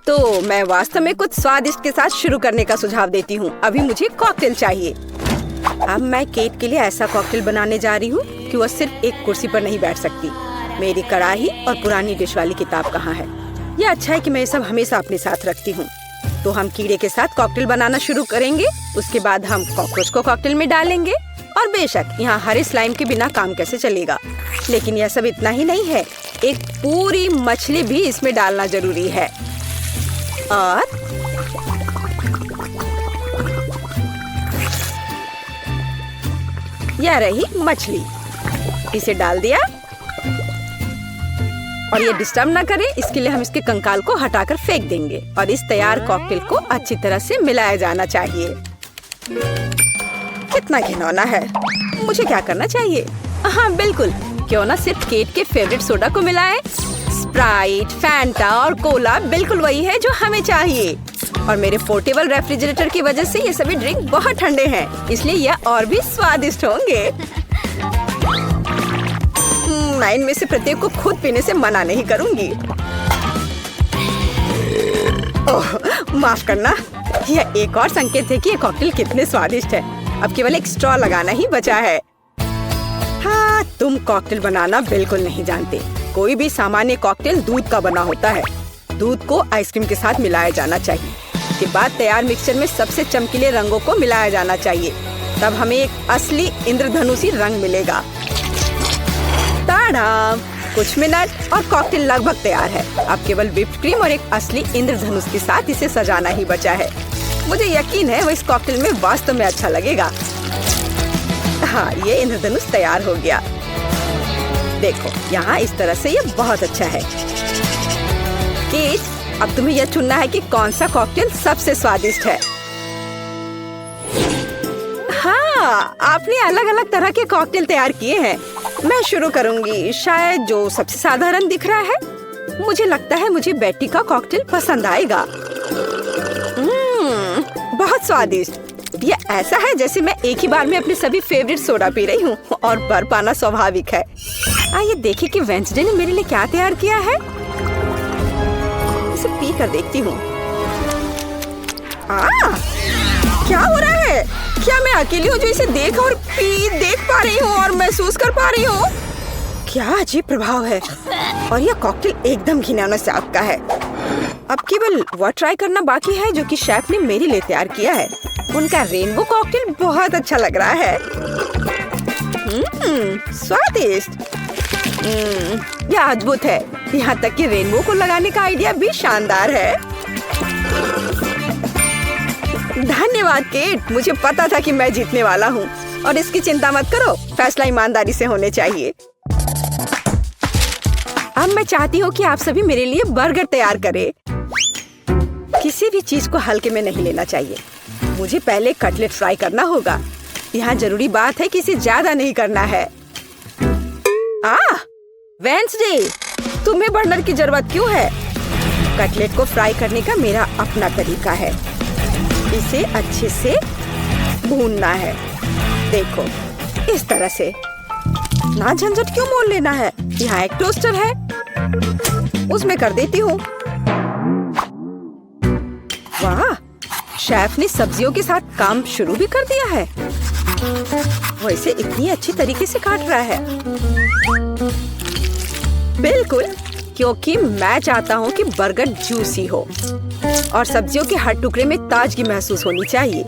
तो मैं वास्तव में कुछ स्वादिष्ट के साथ शुरू करने का सुझाव देती हूँ। अभी मुझे कॉकटेल चाहिए। अब मैं केट के लिए ऐसा कॉकटेल बनाने जा रही हूँ कि वह सिर्फ एक कुर्सी पर नहीं बैठ सकती। मेरी कढ़ाई और पुरानी डिश वाली किताब कहाँ है? यह अच्छा है कि मैं ये सब हमेशा अपने साथ रखती हूँ। तो हम कीड़े के साथ कॉकटेल बनाना शुरू करेंगे। उसके बाद हम कॉकरोच को कॉकटेल में डालेंगे। और बेशक यहाँ हरे स्लाइम के बिना काम कैसे चलेगा। लेकिन यह सब इतना ही नहीं है, एक पूरी मछली भी इसमें डालना जरूरी है। और यह रही मछली, इसे डाल दिया। और ये डिस्टर्ब ना करे, इसके लिए हम इसके कंकाल को हटाकर फेंक देंगे। और इस तैयार कॉकटेल को अच्छी तरह से मिलाया जाना चाहिए। कितना घिनौना है। मुझे क्या करना चाहिए? हाँ बिल्कुल, क्यों ना सिर्फ केट के फेवरेट सोडा को मिलाएं। स्प्राइट, फैंटा और कोला बिल्कुल वही है जो हमें चाहिए। और मेरे पोर्टेबल रेफ्रिजरेटर की वजह से ये सभी ड्रिंक बहुत ठंडे हैं, इसलिए यह और भी स्वादिष्ट होंगे। मैं इनमें से प्रत्येक को खुद पीने से मना नहीं करूंगी। ओह, माफ करना। यह एक और संकेत है कि ये कॉकटेल कितने स्वादिष्ट है। अब केवल एक स्ट्रॉ लगाना ही बचा है। हाँ, तुम कॉकटेल बनाना बिल्कुल नहीं जानते। कोई भी सामान्य कॉकटेल दूध का बना होता है। दूध को आइसक्रीम के साथ मिलाया जाना चाहिए। के बाद तैयार मिक्सचर में सबसे चमकीले रंगों को मिलाया जाना चाहिए। तब हमें एक असली इंद्रधनुषी रंग मिलेगा। ताड़ाम! कुछ मिनट और कॉकटेल लगभग तैयार है। अब केवल व्हिप्ड क्रीम और एक असली इंद्रधनुष के साथ इसे सजाना ही बचा है। मुझे यकीन है वो इस कॉकटेल में वास्तव में अच्छा लगेगा। हाँ, ये इंद्रधनुष तैयार हो गया। देखो, यहाँ इस तरह से ये बहुत अच्छा है। केट, अब तुम्हें यह चुनना है कि कौन सा कॉकटेल सबसे स्वादिष्ट है। हाँ, आपने अलग अलग तरह के कॉकटेल तैयार किए हैं। मैं शुरू करूंगी, शायद जो सबसे साधारण दिख रहा है। मुझे लगता है मुझे बेटी का कॉकटेल पसंद आएगा। बहुत स्वादिष्ट। यह ऐसा है जैसे मैं एक ही बार में अपने सभी फेवरेट सोडा पी रही हूँ। और भर पाना स्वाभाविक है। आइए देखें कि वेंसडे ने मेरे लिए क्या तैयार किया है। इसे पी कर देखती हूँ। क्या हो रहा है? क्या मैं अकेली हूँ जो इसे देख पा रही हूँ और महसूस कर पा रही हूँ? क्या अजीब प्रभाव है। और यह कॉकटेल एकदम घिनौना स्वाद का है। अब केवल वह ट्राई करना बाकी है जो कि शेफ ने मेरे लिए तैयार किया है। उनका रेनबो कॉकटेल बहुत अच्छा लग रहा है। स्वादिष्ट। यह अद्भुत है। यहाँ तक कि रेनबो को लगाने का आइडिया भी शानदार है। धन्यवाद केट, मुझे पता था कि मैं जीतने वाला हूँ। और इसकी चिंता मत करो, फैसला ईमानदारी से होने चाहिए। अब मैं चाहती हूँ कि आप सभी मेरे लिए बर्गर तैयार करें। किसी भी चीज को हल्के में नहीं लेना चाहिए। मुझे पहले कटलेट फ्राई करना होगा। यहाँ जरूरी बात है कि इसे ज्यादा नहीं करना है। वेंसडे, तुम्हें बर्नर की जरूरत क्यों है? कटलेट को फ्राई करने का मेरा अपना तरीका है। इसे अच्छे से भूनना है। देखो, इस तरह से। ना झंझट क्यों मोल लेना है। यहाँ एक टोस्टर है, उसमें कर देती हूँ। वाह, शेफ ने सब्जियों के साथ काम शुरू भी कर दिया है। वो इसे इतनी अच्छी तरीके से काट रहा है। बिल्कुल, क्योंकि मैं चाहता हूँ कि बर्गर जूसी हो और सब्जियों के हर टुकड़े में ताजगी महसूस होनी चाहिए।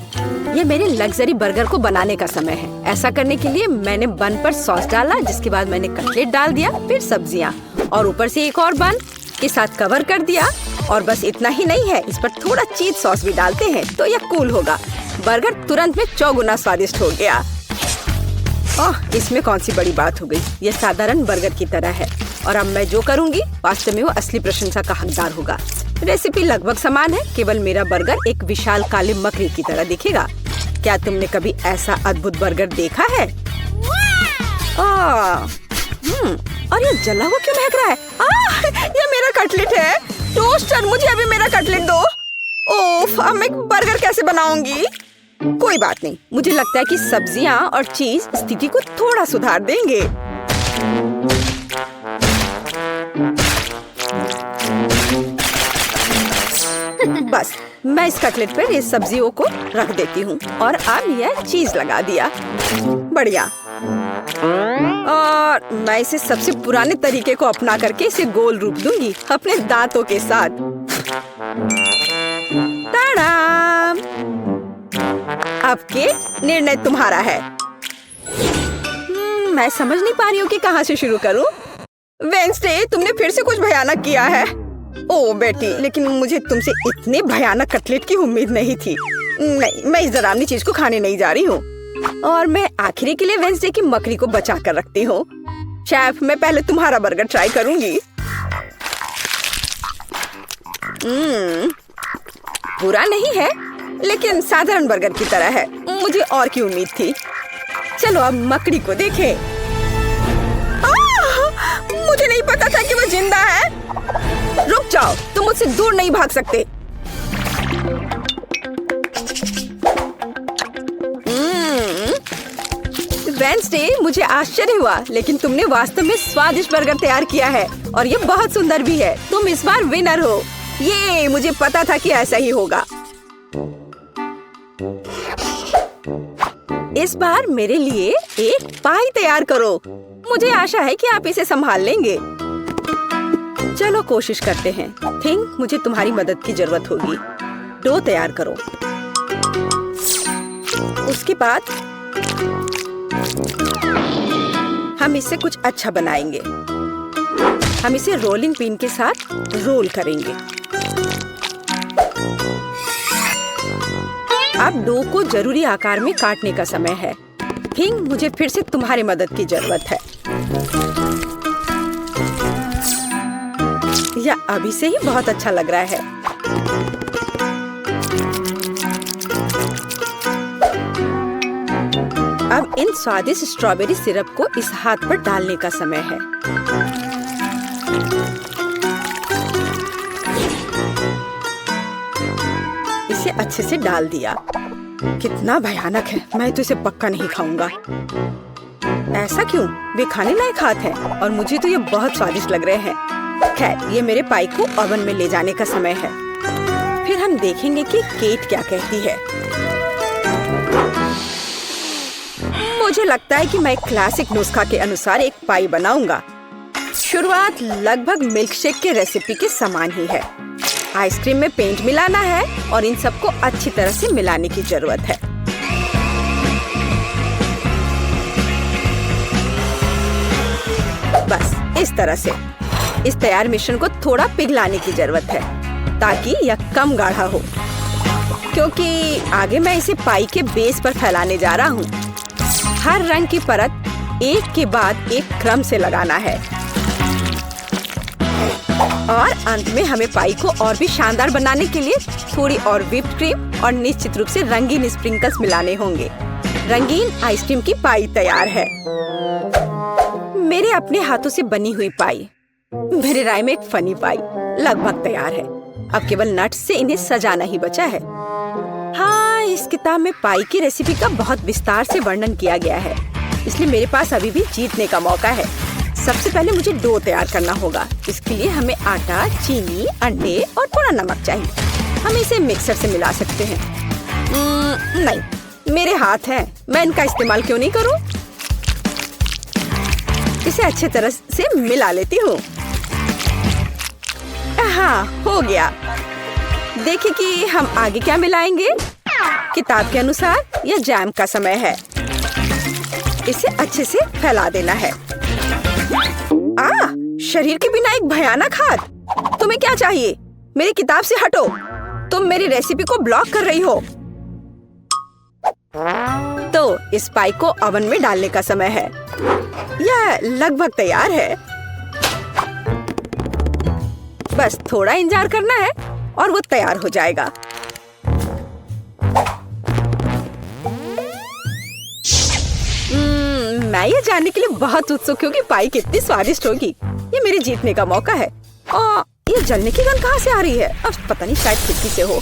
ये मेरे लग्जरी बर्गर को बनाने का समय है। ऐसा करने के लिए मैंने बन पर सॉस डाला, जिसके बाद मैंने कटलेट डाल दिया, फिर सब्जियाँ और ऊपर से एक और बन के साथ कवर कर दिया। और बस इतना ही नहीं है, इस पर थोड़ा चीज सॉस भी डालते हैं तो यह कूल होगा। बर्गर तुरंत में 4 गुना स्वादिष्ट हो गया। इसमें कौन सी बड़ी बात हो गई। यह साधारण बर्गर की तरह है और अब मैं जो करूँगी वास्तव में वो असली प्रशंसा का हकदार होगा। रेसिपी लगभग समान है, केवल मेरा बर्गर एक विशाल काले मकड़ी की तरह दिखेगा। क्या तुमने कभी ऐसा अद्भुत बर्गर देखा है? और ये जला हुआ क्यों महक रहा है? ये मेरा कटलेट है। टोस्टर, मुझे अभी मेरा कटलेट दो। ओफ, अब मैं बर्गर कैसे बनाऊंगी? कोई बात नहीं, मुझे लगता है कि सब्जियां और चीज स्थिति को थोड़ा सुधार देंगे। बस मैं इस कटलेट पर इस सब्जियों को रख देती हूँ और अब यह चीज लगा दिया। बढ़िया। और मैं इसे सबसे पुराने तरीके को अपना करके इसे गोल रूप दूंगी अपने दांतों के साथ। ताड़ाम! अब केट, निर्णय तुम्हारा है। मैं समझ नहीं पा रही हूँ कि कहाँ से शुरू करूँ। वेंसडे, तुमने फिर से कुछ भयानक किया है। ओह बेटी, लेकिन मुझे तुमसे इतने भयानक कटलेट की उम्मीद नहीं थी। नहीं, मैं इस डरावनी चीज को खाने नहीं जा रही हूँ। और मैं आखिरी के लिए वेंसडे की मकड़ी को बचा कर रखती हूँ। शेफ, मैं पहले तुम्हारा बर्गर ट्राई करूंगी। बुरा नहीं है, लेकिन साधारण बर्गर की तरह है। मुझे और की उम्मीद थी। चलो अब मकड़ी को देखें। मुझे नहीं पता था कि वो जिंदा है। रुक जाओ, तुम मुझसे दूर नहीं भाग सकते। वेंसडे, मुझे आश्चर्य हुआ, लेकिन तुमने वास्तव में स्वादिष्ट बर्गर तैयार किया है और ये बहुत सुंदर भी है। तुम इस बार विनर हो। ये मुझे पता था कि ऐसा ही होगा। इस बार मेरे लिए एक पाई तैयार करो। मुझे आशा है कि आप इसे संभाल लेंगे। चलो कोशिश करते हैं। थिंक मुझे तुम्हारी मदद की जरूरत होगी। डो तैयार करो। उसके बाद हम इससे कुछ अच्छा बनाएंगे। हम इसे रोलिंग पिन के साथ रोल करेंगे। अब डो को जरूरी आकार में काटने का समय है। थिंक मुझे फिर से तुम्हारी मदद की जरूरत है। यह अभी से ही बहुत अच्छा लग रहा है। अब इन स्वादिष्ट स्ट्रॉबेरी सिरप को इस हाथ पर डालने का समय है। इसे अच्छे से डाल दिया। कितना भयानक है। मैं तो इसे पक्का नहीं खाऊंगा। ऐसा क्यों? वे खाने लायक हाथ हैं और मुझे तो ये बहुत स्वादिष्ट लग रहे हैं। खैर, ये मेरे पाई को ओवन में ले जाने का समय है। फिर हम देखेंगे कि केट क्या कहती है। मुझे लगता है कि मैं क्लासिक नुस्खा के अनुसार एक पाई बनाऊंगा। शुरुआत लगभग मिल्कशेक के रेसिपी के समान ही है। आइसक्रीम में पेंट मिलाना है और इन सबको अच्छी तरह से मिलाने की जरूरत है। बस इस तरह से। इस तैयार मिश्रण को थोड़ा पिघलाने की जरूरत है ताकि यह कम गाढ़ा हो, क्योंकि आगे मैं इसे पाई के बेस पर फैलाने जा रहा हूँ। हर रंग की परत एक के बाद एक क्रम से लगाना है और अंत में हमें पाई को और भी शानदार बनाने के लिए थोड़ी और व्हिप्ड क्रीम और निश्चित रूप से रंगीन स्प्रिंकल्स मिलाने होंगे। रंगीन आइसक्रीम की पाई तैयार है। मेरे अपने हाथों से बनी हुई पाई, मेरे राय में एक फनी पाई, लगभग तैयार है। अब केवल नट्स से इन्हें सजाना ही बचा है। हाँ, इस किताब में पाई की रेसिपी का बहुत विस्तार से वर्णन किया गया है, इसलिए मेरे पास अभी भी जीतने का मौका है। सबसे पहले मुझे डो तैयार करना होगा। इसके लिए हमें आटा, चीनी, अंडे और थोड़ा नमक चाहिए। हम इसे मिक्सर से मिला सकते हैं। नहीं, मेरे हाथ हैं, मैं इनका इस्तेमाल क्यों नहीं करूं? इसे अच्छे तरह से मिला लेती हूँ। हाँ, हो गया। देखिए कि हम आगे क्या मिलाएंगे। किताब के अनुसार यह जैम का समय है। इसे अच्छे से फैला देना है। शरीर के बिना एक भयानक हाथ। तुम्हें क्या चाहिए? मेरी किताब से हटो। तुम मेरी रेसिपी को ब्लॉक कर रही हो। तो इस पाई को ओवन में डालने का समय है। यह लगभग तैयार है। बस थोड़ा इंतजार करना है और वो तैयार हो जाएगा। मैं ये जानने के लिए बहुत उत्सुक हूँ कि पाई कितनी स्वादिष्ट होगी। ये मेरे जीतने का मौका है। और ये जलने की गंध कहाँ से आ रही है? अब पता नहीं, शायद खिड़की से हो।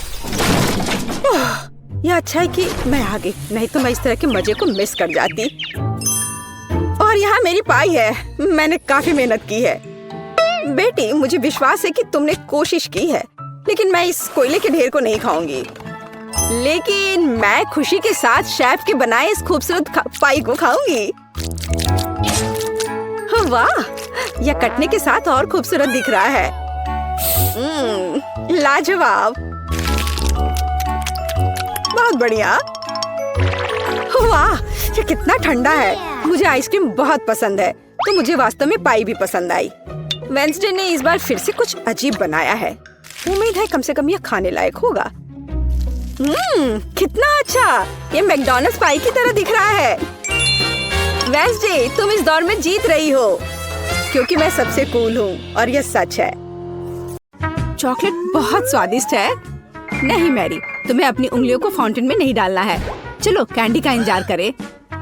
यह अच्छा है कि मैं आ गई, नहीं तो मैं इस तरह के मजे को मिस कर जाती। और यहाँ मेरी पाई है। मैंने काफी मेहनत की है। बेटी, मुझे विश्वास है कि तुमने कोशिश की है। लेकिन मैं इस कोयले के ढेर को नहीं खाऊंगी। लेकिन मैं खुशी के साथ शेफ के बनाए इस खूबसूरत पाई को खाऊंगी। वाह, यह कटने के साथ और खूबसूरत दिख रहा है। लाजवाब, बहुत बढ़िया। वाह, ये कितना ठंडा है। मुझे आइसक्रीम बहुत पसंद है, तो मुझे वास्तव में पाई भी पसंद आई। वेंसडे ने इस बार फिर से कुछ अजीब बनाया है। उम्मीद है कम से कम यह खाने लायक होगा। कितना अच्छा, ये मैकडॉनल्ड्स पाई की तरह दिख रहा है। वेंसडे, तुम इस दौर में जीत रही हो, क्योंकि मैं सबसे कूल हूँ और यह सच है। चॉकलेट बहुत स्वादिष्ट है। नहीं मैरी, तुम्हें अपनी उंगलियों को फाउंटेन में नहीं डालना है। चलो कैंडी का इंतजार करें।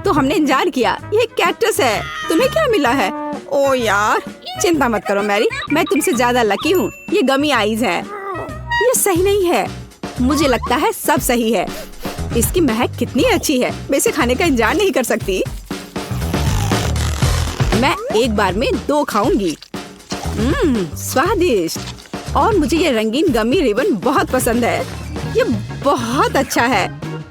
तो हमने इंतजार किया। ये कैक्टस है। तुम्हें क्या मिला है? ओ यार, चिंता मत करो मैरी, मैं तुमसे ज्यादा लकी हूँ। ये गमी आईज है। ये सही नहीं है। मुझे लगता है सब सही है। इसकी महक कितनी अच्छी है, मैं इसे खाने का इंतजार नहीं कर सकती। मैं एक बार में 2 खाऊंगी। स्वादिष्ट। और मुझे ये रंगीन गमी रिबन बहुत पसंद है। ये बहुत अच्छा है।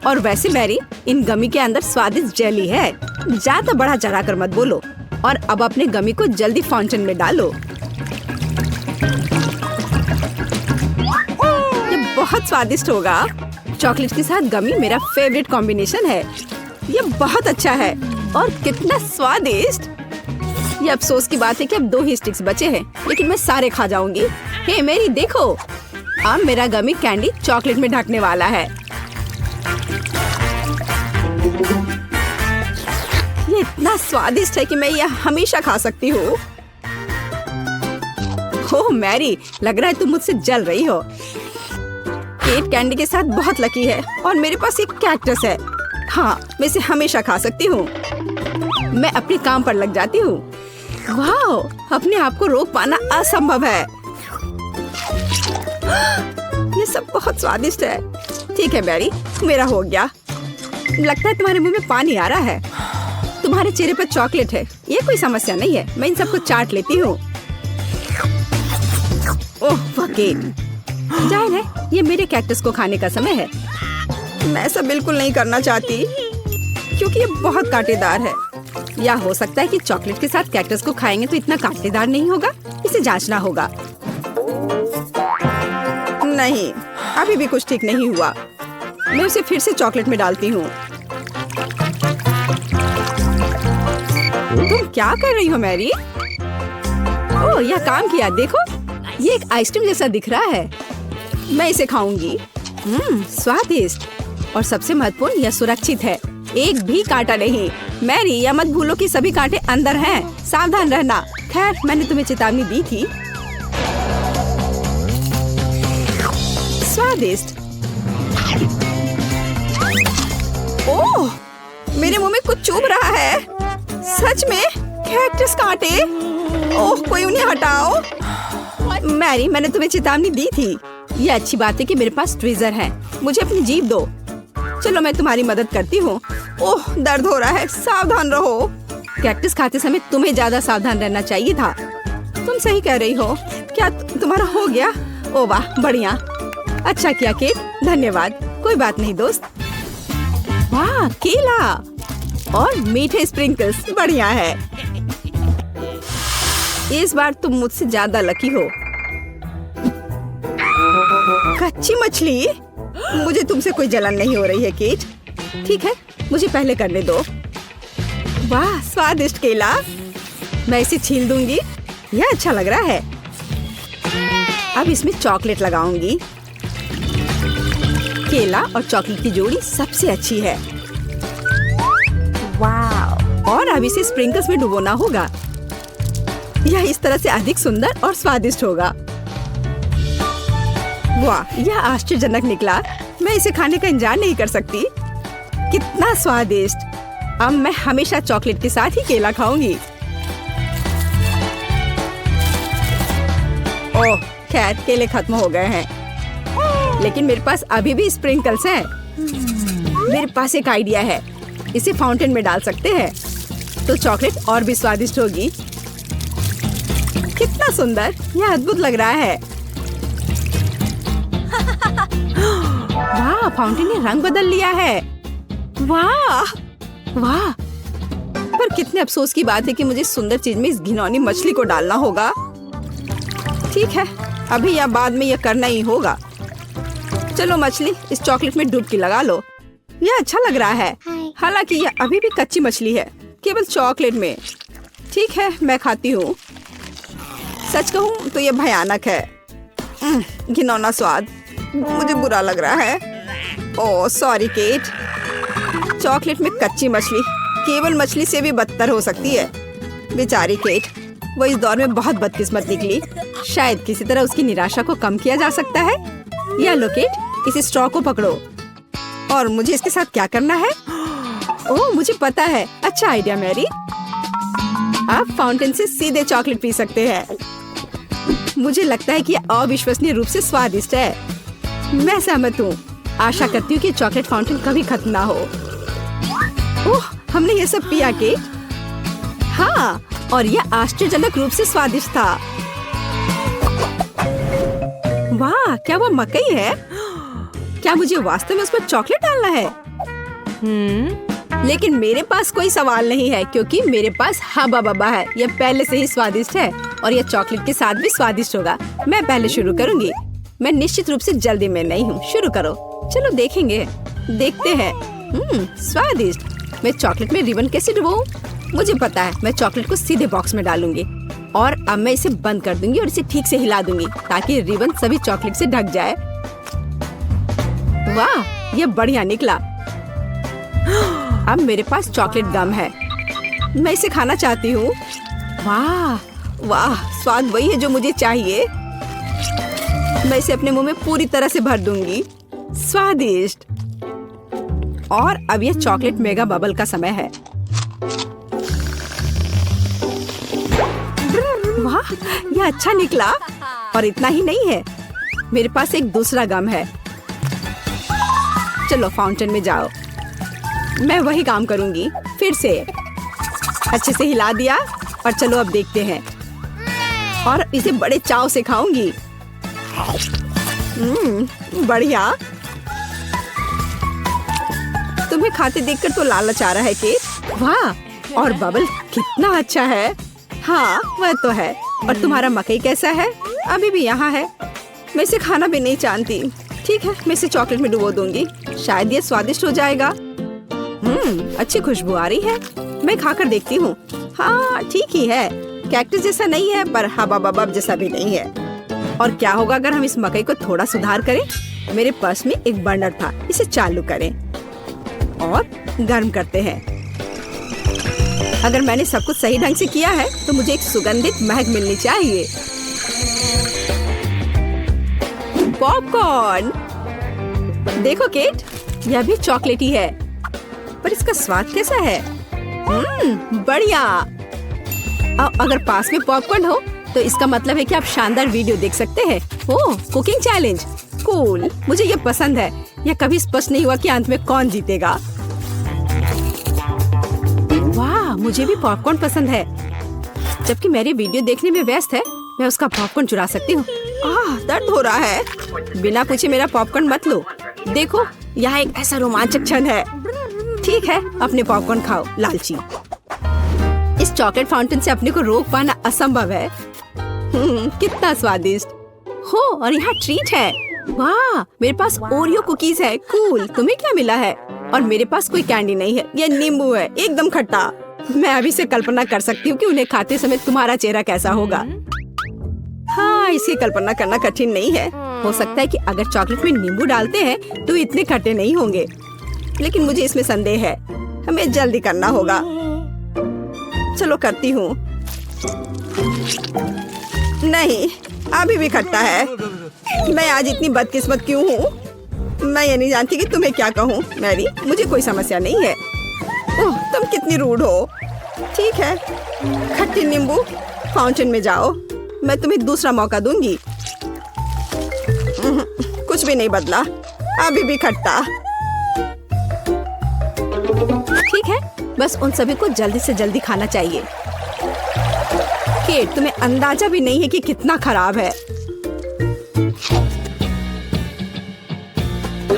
और वैसे मैरी, इन गमी के अंदर स्वादिष्ट जेली है। ज्यादा बढ़ा चढ़ा कर मत बोलो। और अब अपने गमी को जल्दी फाउंटेन में डालो। ये बहुत स्वादिष्ट होगा। चॉकलेट के साथ गमी मेरा फेवरेट कॉम्बिनेशन है। ये बहुत अच्छा है और कितना स्वादिष्ट। ये अफसोस की बात है कि अब 2 ही स्टिक्स बचे हैं, लेकिन मैं सारे खा जाऊंगी। हे मेरी देखो, अब मेरा गमी कैंडी चॉकलेट में ढकने वाला है। ये इतना स्वादिष्ट है कि मैं यह हमेशा खा सकती हूँ। ओह मैरी, लग रहा है तुम मुझसे जल रही हो। केट कैंडी के साथ बहुत लकी है और मेरे पास एक कैक्टस है। हाँ, मैं इसे हमेशा खा सकती हूँ। मैं अपने काम पर लग जाती हूँ। वाह, अपने आप को रोक पाना असंभव है। ये सब बहुत स्वादिष्ट है। ठीक है मैरी, मेरा हो गया। लगता है तुम्हारे मुंह में पानी आ रहा है। तुम्हारे चेहरे पर चॉकलेट है, ये कोई समस्या नहीं है। मैं इन सबको चाट लेती हूँ। ओह जाहिर है ये मेरे कैक्टस को खाने का समय है। मैं ऐसा बिल्कुल नहीं करना चाहती, क्योंकि ये बहुत कांटेदार है। या हो सकता है कि चॉकलेट के साथ कैक्टस को खाएंगे तो इतना कांटेदार नहीं होगा। इसे जांचना होगा। नहीं, अभी भी कुछ ठीक नहीं हुआ। मैं उसे फिर से चॉकलेट में डालती हूँ। तुम क्या कर रही हो मैरी? ओह, यह काम किया। देखो, ये एक आइसक्रीम जैसा दिख रहा है। मैं इसे खाऊंगी। स्वादिष्ट। और सबसे महत्वपूर्ण, यह सुरक्षित है। एक भी कांटा नहीं। मैरी, यह मत भूलो कि सभी कांटे अंदर हैं। सावधान रहना। खैर, मैंने तुम्हें चेतावनी दी थी। स्वादिष्ट। ओह, मेरे मुंह में कुछ चुभ रहा है। सच में कैक्टस कांटे। ओह, कोई उन्हें हटाओ। मैरी, मैंने तुम्हें चेतावनी दी थी। ये अच्छी बात है कि मेरे पास ट्विज़र है। मुझे अपनी जीभ दो। चलो, मैं तुम्हारी मदद करती हूँ। ओह, दर्द हो रहा है। सावधान रहो। कैक्टस खाते समय तुम्हें ज्यादा सावधान रहना चाहिए था। तुम सही कह रही हो। क्या तुम्हारा हो गया? ओह वाह, बढ़िया। अच्छा किया केट, धन्यवाद। कोई बात नहीं दोस्त। वाह, केला और मीठे स्प्रिंकल्स, बढ़िया है। इस बार तुम मुझसे ज्यादा लकी हो। कच्ची मछली? मुझे तुमसे कोई जलन नहीं हो रही है केट। ठीक है, मुझे पहले करने दो। वाह, स्वादिष्ट केला। मैं इसे छील दूंगी। यह अच्छा लग रहा है। अब इसमें चॉकलेट लगाऊंगी। केला और चॉकलेट की जोड़ी सबसे अच्छी है। वाह, और अब इसे स्प्रिंकल्स में डुबोना होगा। यह इस तरह से अधिक सुंदर और स्वादिष्ट होगा। वाह, यह आश्चर्यजनक निकला। मैं इसे खाने का इंतजार नहीं कर सकती। कितना स्वादिष्ट। अब मैं हमेशा चॉकलेट के साथ ही केला खाऊंगी। ओह, खैर केले खत्म हो गए हैं, लेकिन मेरे पास अभी भी स्प्रिंकल्स हैं। मेरे पास एक आइडिया है। इसे फाउंटेन में डाल सकते हैं तो चॉकलेट और भी स्वादिष्ट होगी। कितना सुंदर, यह अद्भुत लग रहा है। वाह, फाउंटेन ने रंग बदल लिया है। वाह वाह, पर कितने अफसोस की बात है कि मुझे सुंदर चीज में इस घिनौनी मछली को डालना होगा। ठीक है, अभी या बाद में यह करना ही होगा। चलो मछली, इस चॉकलेट में डुबकी लगा लो। यह अच्छा लग रहा है, हालांकि यह अभी भी कच्ची मछली है, केवल चॉकलेट में। ठीक है, मैं खाती हूँ। सच कहूँ तो यह भयानक है। घिनौना स्वाद, मुझे बुरा लग रहा है। Oh sorry cat. चॉकलेट में कच्ची मछली केवल मछली से भी बदतर हो सकती है। बेचारी केट, वो इस दौर में बहुत बदकिस्मत निकली। शायद किसी तरह उसकी निराशा को कम किया जा सकता है। या लो केट, इस स्ट्रॉ को पकड़ो। और मुझे इसके साथ क्या करना है? ओह मुझे पता है, अच्छा आइडिया मैरी। आप फाउंटेन से सीधे चॉकलेट पी सकते हैं। मुझे लगता है कि यह अविश्वसनीय रूप से स्वादिष्ट है। मैं सहमत हूँ। आशा करती हूँ कि चॉकलेट फाउंटेन कभी खत्म ना हो। ओह, हमने ये सब पिया के? हाँ, और यह आश्चर्यजनक रूप से स्वादिष्ट था। वाह, क्या वो मकई है? क्या मुझे वास्तव में उस पर चॉकलेट डालना है? लेकिन मेरे पास कोई सवाल नहीं है, क्योंकि मेरे पास हब्बा बब्बा है। यह पहले से ही स्वादिष्ट है और यह चॉकलेट के साथ भी स्वादिष्ट होगा। मैं पहले शुरू करूंगी। मैं निश्चित रूप से जल्दी में नहीं हूँ। शुरू करो। चलो देखेंगे, देखते हैं। स्वादिष्ट। मैं चॉकलेट में रिबन कैसे डुबाऊं? मुझे पता है, मैं चॉकलेट को सीधे बॉक्स में डालूंगी और अब मैं इसे बंद कर दूंगी और इसे ठीक से हिला दूंगी ताकि रिबन सभी चॉकलेट से ढक जाए। वाह, यह बढ़िया निकला। अब मेरे पास चॉकलेट गम है। मैं इसे खाना चाहती हूँ। वाह वाह, स्वाद वही है जो मुझे चाहिए। मैं इसे अपने मुंह में पूरी तरह से भर दूंगी। स्वादिष्ट। और अब यह चॉकलेट मेगा बबल का समय है। वाह, यह अच्छा निकला। और इतना ही नहीं है, मेरे पास एक दूसरा गम है। चलो फाउंटेन में जाओ। मैं वही काम करूंगी फिर से। अच्छे से हिला दिया और चलो अब देखते हैं। और इसे बड़े चाव से खाऊंगी। बढ़िया। तुम्हें खाते देखकर तो लालच आ रहा है केट। वाह, और बबल कितना अच्छा है। हाँ वह तो है। और तुम्हारा मकई कैसा है? अभी भी यहाँ है। मैं इसे खाना भी नहीं जानती। ठीक है, मैं इसे चॉकलेट में डुबो दूंगी। शायद ये स्वादिष्ट हो जाएगा। अच्छी खुशबू आ रही है। मैं खाकर देखती हूँ। हाँ ठीक ही है। कैक्टस जैसा नहीं है, पर हबा बबा जैसा भी नहीं है। और क्या होगा अगर हम इस मकई को थोड़ा सुधार करें? मेरे पर्स में एक बर्नर था, इसे चालू करें और गर्म करते हैं। अगर मैंने सब कुछ सही ढंग से किया है तो मुझे एक सुगंधित महक मिलनी चाहिए। पॉपकॉर्न। देखो केट, यह भी चॉकलेटी है, पर इसका स्वाद कैसा है? बढ़िया। अगर पास में पॉपकॉर्न हो तो इसका मतलब है कि आप शानदार वीडियो देख सकते हैं। ओह, कुकिंग चैलेंज। कूल, मुझे ये पसंद है। यह कभी स्पष्ट नहीं हुआ कि अंत में कौन जीतेगा। वाह, मुझे भी पॉपकॉर्न पसंद है। जबकि मेरी वीडियो देखने में व्यस्त है, मैं उसका पॉपकॉर्न चुरा सकती हूँ। दर्द हो रहा है। बिना पूछे मेरा पॉपकॉर्न मत लो। देखो, यहाँ एक ऐसा रोमांचक क्षण है। ठीक है, अपने पॉपकॉर्न खाओ लालची। इस चॉकलेट फाउंटेन से अपने को रोक पाना असंभव है। कितना स्वादिष्ट हो। और यहाँ ट्रीट है। वाह, मेरे पास ओरियो कुकीज है। कूल। तुम्हें क्या मिला है? और मेरे पास कोई कैंडी नहीं है। यह नींबू है, एकदम खट्टा। मैं अभी से कल्पना कर सकती हूँ कि उन्हें खाते समय तुम्हारा चेहरा कैसा होगा। हाँ, इसकी कल्पना करना कठिन नहीं है। हो सकता है कि अगर चॉकलेट में नींबू डालते हैं तो इतने खट्टे नहीं होंगे, लेकिन मुझे इसमें संदेह है। हमें जल्दी करना होगा। चलो करती हूँ। नहीं, अभी भी खट्टा है। मैं आज इतनी बदकिस्मत क्यों हूँ? मैं ये नहीं जानती कि तुम्हें क्या कहूँ। मैरी, मुझे कोई समस्या नहीं है। ओह, तुम कितनी रूड हो। ठीक है, खट्टी नींबू, फाउंटेन में जाओ। मैं तुम्हें दूसरा मौका दूंगी। कुछ भी नहीं बदला, अभी भी खट्टा। ठीक है, बस उन सभी को जल्दी से जल्दी खाना चाहिए। केट, तुम्हें अंदाजा भी नहीं है कि कितना खराब है।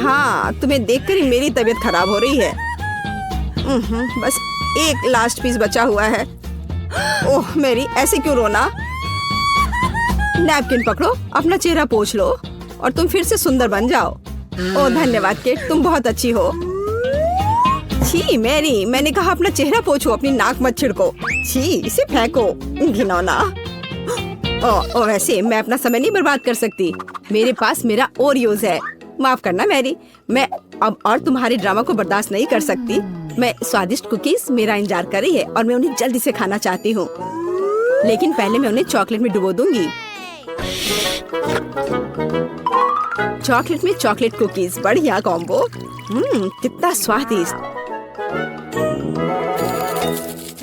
हाँ, तुम्हें देखकर ही मेरी तबीयत खराब हो रही है। बस एक लास्ट पीस बचा हुआ है। ओह मेरी, ऐसे क्यों रोना? नैपकिन पकड़ो, अपना चेहरा पोंछ लो और तुम फिर से सुंदर बन जाओ। ओह धन्यवाद केट, तुम बहुत अच्छी हो। छी मैरी, मैंने कहा अपना चेहरा पोंछो, अपनी नाक मत छिड़को। छी, इसे फेंको, घिनौना। ओ वैसे मैं अपना समय नहीं बर्बाद कर सकती। मेरे पास मेरा ओरियोज है। माफ करना मैरी, मैं अब और तुम्हारे ड्रामा को बर्दाश्त नहीं कर सकती। मैं स्वादिष्ट कुकीज मेरा इंतजार कर रही है और मैं उन्हें जल्दी से खाना चाहती हूँ। लेकिन पहले मैं उन्हें चॉकलेट में डुबो दूंगी। चॉकलेट में चॉकलेट कुकीज, बढ़िया कॉम्बो। कितना स्वादिष्ट।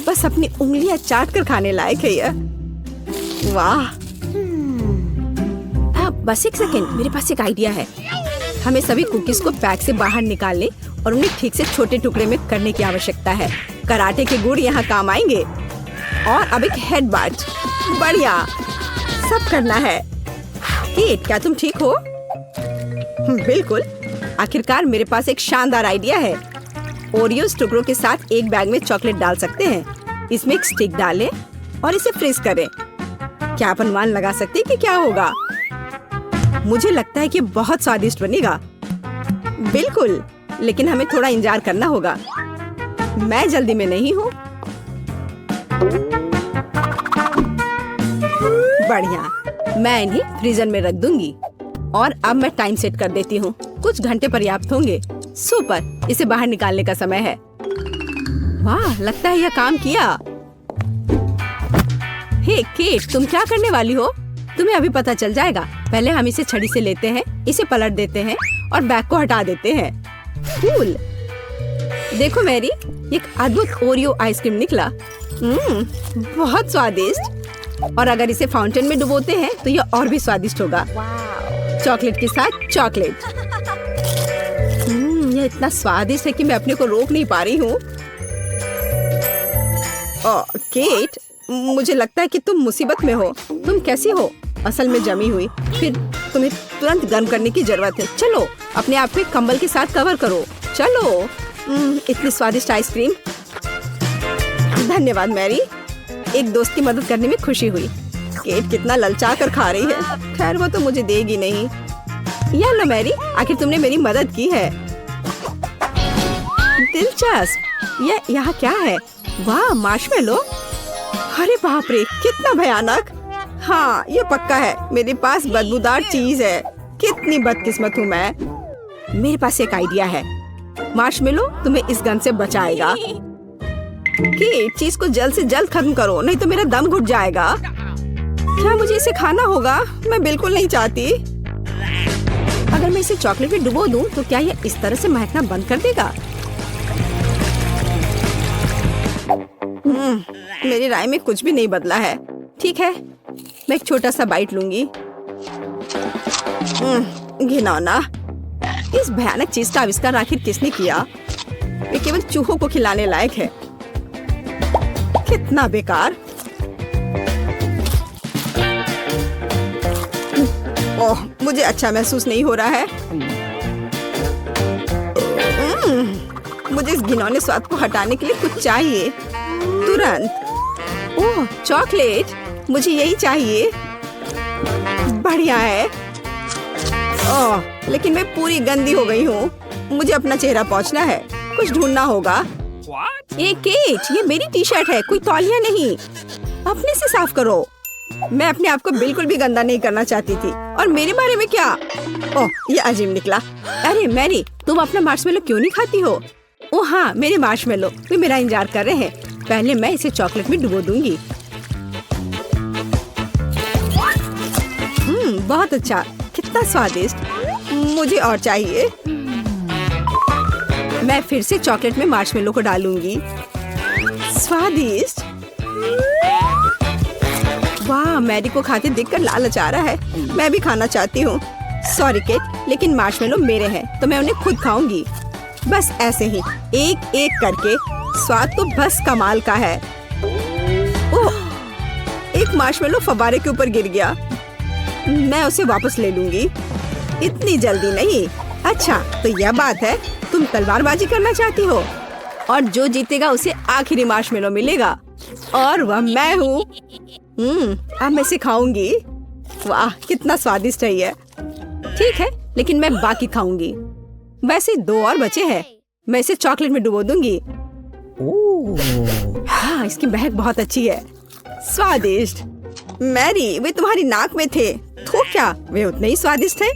बस अपनी उंगलियां चाट कर खाने लायक है यह। वाह। बस एक सेकेंड, मेरे पास एक आइडिया है। हमें सभी कुकीज को पैक से बाहर निकालने और उन्हें ठीक से छोटे टुकड़े में करने की आवश्यकता है। कराटे के गुण यहाँ काम आएंगे। और अब एक हेड बाट, बढ़िया, सब करना है। केट, क्या तुम ठीक हो? बिल्कुल। आखिरकार मेरे पास एक शानदार आइडिया है। ओरियोज टुकड़ों के साथ एक बैग में चॉकलेट डाल सकते हैं। इसमें एक स्टिक डालें और इसे फ्रीज करें। क्या आप अनुमान लगा सकते हैं कि क्या होगा? मुझे लगता है कि बहुत स्वादिष्ट बनेगा। बिल्कुल, लेकिन हमें थोड़ा इंतजार करना होगा। मैं जल्दी में नहीं हूँ। बढ़िया, मैं इन्हें फ्रीजर में रख दूंगी और अब मैं टाइम सेट कर देती हूँ। कुछ घंटे पर्याप्त होंगे। सुपर, इसे बाहर निकालने का समय है। वाह, लगता है यह काम किया। हे केट, तुम क्या करने वाली हो? तुम्हें अभी पता चल जाएगा। पहले हम इसे छड़ी से लेते हैं, इसे पलट देते हैं और बैग को हटा देते हैं। कूल। देखो मैरी, एक अद्भुत ओरियो आइसक्रीम निकला। बहुत स्वादिष्ट। और अगर इसे फाउंटेन में डुबोते हैं तो यह और भी स्वादिष्ट होगा। चॉकलेट के साथ चॉकलेट। यह इतना स्वादिष्ट है कि मैं अपने को रोक नहीं पा रही हूँ। केट, मुझे लगता है कि तुम मुसीबत में हो। तुम कैसी हो? असल में जमी हुई। फिर तुम्हें तुरंत गर्म करने की जरूरत है। चलो, अपने आप को कंबल के साथ कवर करो। चलो। इतनी स्वादिष्ट आइसक्रीम। धन्यवाद मैरी, एक दोस्त की मदद करने में खुशी हुई। केट कितना ललचा कर खा रही है। खैर, वो तो मुझे देगी नहीं। या लो मैरी, आखिर तुमने मेरी मदद की है। दिलचस्प। यह यहाँ क्या है? वाह, मार्शमेलो। अरे बाप रे, कितना भयानक। हाँ, ये पक्का है। मेरे पास बदबूदार चीज है। कितनी बदकिस्मत हूँ मैं। मेरे पास एक आइडिया है। मार्शमेलो तुम्हें इस गन से बचाएगा। कि चीज को जल्द से जल्द खत्म करो, नहीं तो मेरा दम घुट जाएगा। क्या मुझे इसे खाना होगा? मैं बिल्कुल नहीं चाहती। अगर मैं इसे चॉकलेट में डुबो दूं, तो क्या यह इस तरह से महकना बंद कर देगा? मेरी राय में कुछ भी नहीं बदला है। ठीक है, मैं एक छोटा सा बाइट लूंगी। घिनौना। इस भयानक चीज का आविष्कार आखिर किसने किया? ये केवल चूहों को खिलाने लायक है। कितना बेकार। ओह, मुझे अच्छा महसूस नहीं हो रहा है। मुझे इस घिनौने स्वाद को हटाने के लिए कुछ चाहिए, तुरंत। ओह, चॉकलेट, मुझे यही चाहिए। बढ़िया है। ओह, लेकिन मैं पूरी गंदी हो गई हूँ। मुझे अपना चेहरा पोंछना है। कुछ ढूंढना होगा। ये केट, ये मेरी टी शर्ट है, कोई तौलिया नहीं। अपने से साफ करो। मैं अपने आप को बिल्कुल भी गंदा नहीं करना चाहती थी। और मेरे बारे में क्या? ओह, ये अजीब निकला। अरे मैरी, तुम अपना मार्शमेलो क्यों नहीं खाती हो? ओह हाँ, मेरे मार्शमेलो वे मेरा इंतजार कर रहे हैं। पहले मैं इसे चॉकलेट में डुबो दूंगी। बहुत अच्छा, कितना स्वादिष्ट। मुझे और चाहिए। मैं फिर से चॉकलेट में मार्शमेलो को डालूंगी। स्वादिष्ट। वाह, मैरी को खाते देखकर लालच आ रहा है। मैं भी खाना चाहती हूँ। सॉरी केट, लेकिन मार्शमेलो मेरे हैं तो मैं उन्हें खुद खाऊंगी। बस ऐसे ही, एक एक करके। स्वाद तो बस कमाल का है। ओह, एक मार्शमेलो फव्वारे के ऊपर गिर गया। मैं उसे वापस ले लूंगी। इतनी जल्दी नहीं। अच्छा, तो यह बात है, तुम तलवारबाजी करना चाहती हो और जो जीतेगा उसे आखिरी मार्शमेलो मिलेगा और वह मैं हूँ। अब मैं सिखाऊंगी। वाह, कितना स्वादिष्ट है ये। ठीक है, लेकिन मैं बाकी खाऊंगी। वैसे 2 और बचे हैं, मैं इसे चॉकलेट में डुबो दूंगी। हाँ, इसकी महक बहुत अच्छी है। स्वादिष्ट। मैरी, वे तुम्हारी नाक में थे। थू क्या, वे उतने ही स्वादिष्ट थे।